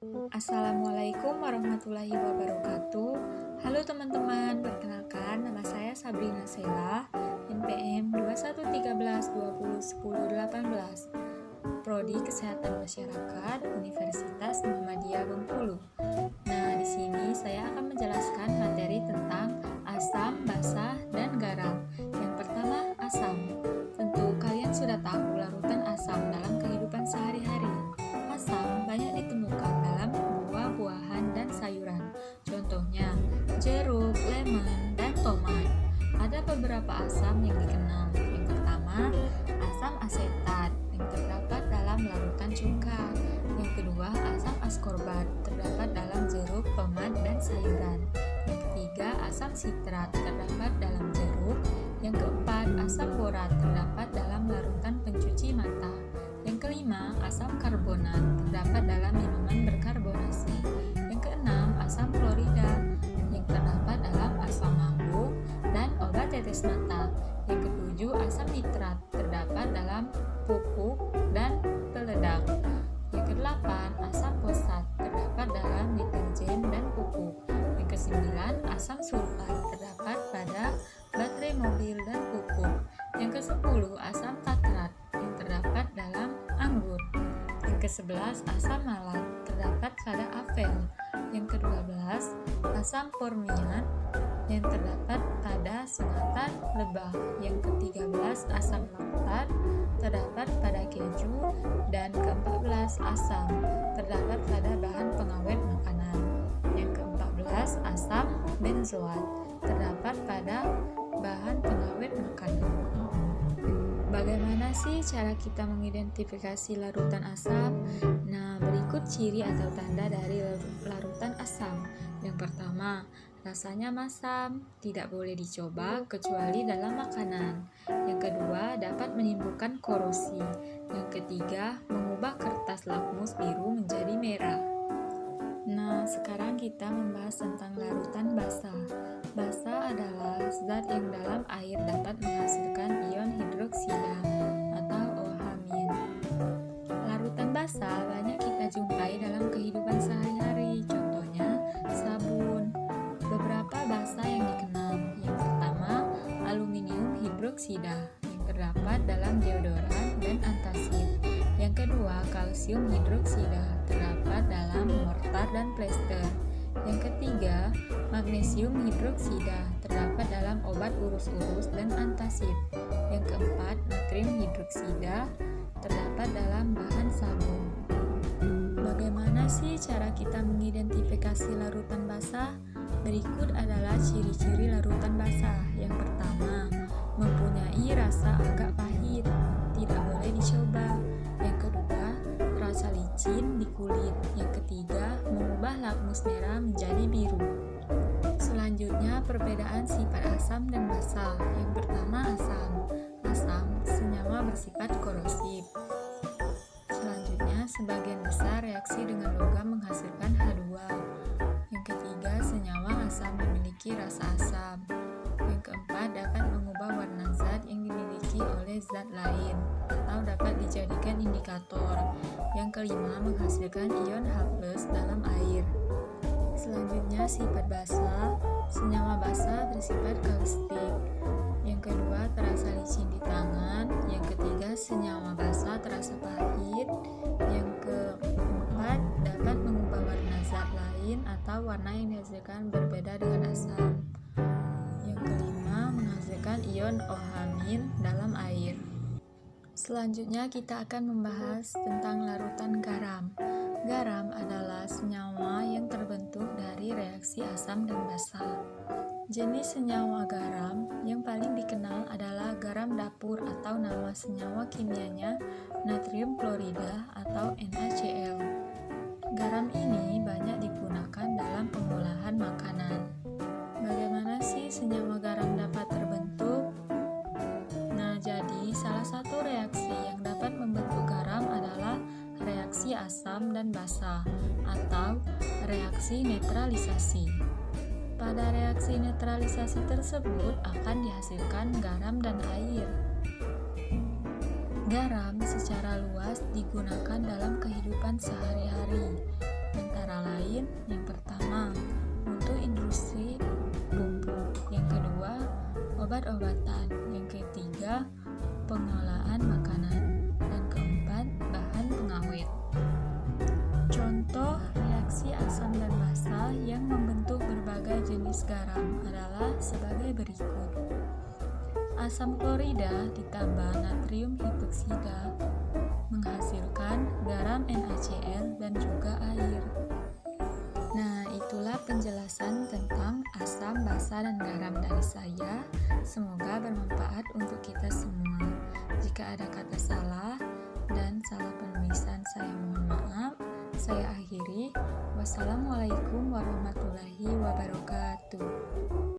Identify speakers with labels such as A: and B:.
A: Assalamualaikum warahmatullahi wabarakatuh. Halo teman-teman, perkenalkan nama saya Sabrina Sela, NPM 2113201018, Prodi Kesehatan Masyarakat Universitas Muhammadiyah Bengkulu. Nah, di sini saya akan menjelaskan materi tentang asam, basa, dan garam. Yang pertama, asam. Tentu kalian sudah tahu larutan asam dalam kehidupan sehari-hari. Asam banyak ditemukan dalam buah-buahan dan sayuran. Contohnya, jeruk, lemon, dan tomat. Ada beberapa asam yang dikenal. Yang pertama, asam asetat yang terdapat dalam larutan cuka. Yang kedua, asam askorbat terdapat dalam jeruk, tomat, dan sayuran. Yang ketiga, asam sitrat terdapat dalam jeruk. Yang keempat, asam borat terdapat dalam larutan pencuci mata. Yang kelima, asam karbonat terdapat dalam minuman berkarbonasi. Yang keenam, asam klorida yang terdapat dalam asam lambung dan obat tetes mata. Yang ketujuh, asam nitrat terdapat dalam pupuk dan peledak. Yang kedelapan, asam fosfat terdapat dalam deterjen dan pupuk. Yang kesembilan, asam sulfat terdapat pada baterai mobil dan pupuk. Yang kesepuluh, asam tatrat yang terdapat dalam anggur. Yang ke-11, asam malat terdapat pada apel. Yang ke-12, asam formiat yang terdapat pada sengatan lebah. Yang ke-13, asam laktat terdapat pada keju. Dan ke-14, asam terdapat pada bahan pengawet makanan. Yang ke-14, asam benzoat terdapat pada bahan pengawet makanan. Bagaimana sih cara kita mengidentifikasi larutan asam? Nah, berikut ciri atau tanda dari larutan asam. Yang pertama, rasanya masam, tidak boleh dicoba kecuali dalam makanan. Yang kedua, dapat menimbulkan korosi. Yang ketiga, mengubah kertas lakmus biru menjadi merah. Nah, sekarang kita membahas tentang larutan basa. Basa adalah zat yang dalam air dapat menghasilkan ion hidroksida atau OH-. Larutan basa banyak kita jumpai dalam kehidupan sehari-hari, contohnya sabun. Beberapa basa yang dikenal. Yang pertama, aluminium hidroksida yang terdapat dalam deodoran dan antacid. Yang kedua, kalsium hidroksida terdapat dalam mortar dan plester. Yang ketiga, magnesium hidroksida terdapat dalam obat urus-urus dan antacid. Yang keempat, natrium hidroksida terdapat dalam bahan sabun. Bagaimana sih cara kita mengidentifikasi larutan basa? Berikut adalah ciri-ciri larutan basa. Yang pertama, mempunyai rasa agak pahit, tidak boleh dicoba. Yang kedua, terasa licin di kulit. Yang ketiga, mengubah lakmus merah menjadi biru. Selanjutnya, perbedaan sifat asam dan basa. Yang pertama, asam. Asam senyawa bersifat korosif. Selanjutnya, sebagian besar reaksi dengan logam menghasilkan H2. Yang ketiga, senyawa asam memiliki rasa asam. Yang keempat, dapat mengubah warna zat yang dimiliki oleh zat lain atau dapat dijadikan indikator. Yang kelima, menghasilkan ion H+ dalam air. Selanjutnya, sifat basa. Senyawa basa bersifat kaustik. Yang kedua, terasa licin di tangan. Yang ketiga, senyawa basa terasa pahit. Yang keempat, dapat mengubah warna zat lain atau warna yang dihasilkan berbeda dengan asam. Yang kelima, menghasilkan ion OH- dalam air. Selanjutnya kita akan membahas tentang larutan garam. Garam adalah senyawa yang terbentuk dari reaksi asam dan basa. Jenis senyawa garam yang paling dikenal adalah garam dapur atau nama senyawa kimianya natrium klorida atau NaCl. Garam ini banyak digunakan dalam pengolahan makanan. Bagaimana sih senyawa garam dapat terbentuk? Nah, jadi salah satu reaksi yang dapat membentuk garam adalah reaksi asam dan basa atau reaksi netralisasi. Pada reaksi netralisasi tersebut akan dihasilkan garam dan air. Garam secara luas digunakan dalam kehidupan sehari-hari. Antara berikut. Asam klorida ditambah natrium hidroksida menghasilkan garam NaCl dan juga air. Nah, itulah penjelasan tentang asam, basa, dan garam dari saya. Semoga bermanfaat untuk kita semua. Jika ada kata salah dan salah penulisan, saya mohon maaf. Saya akhiri. Wassalamualaikum warahmatullahi wabarakatuh.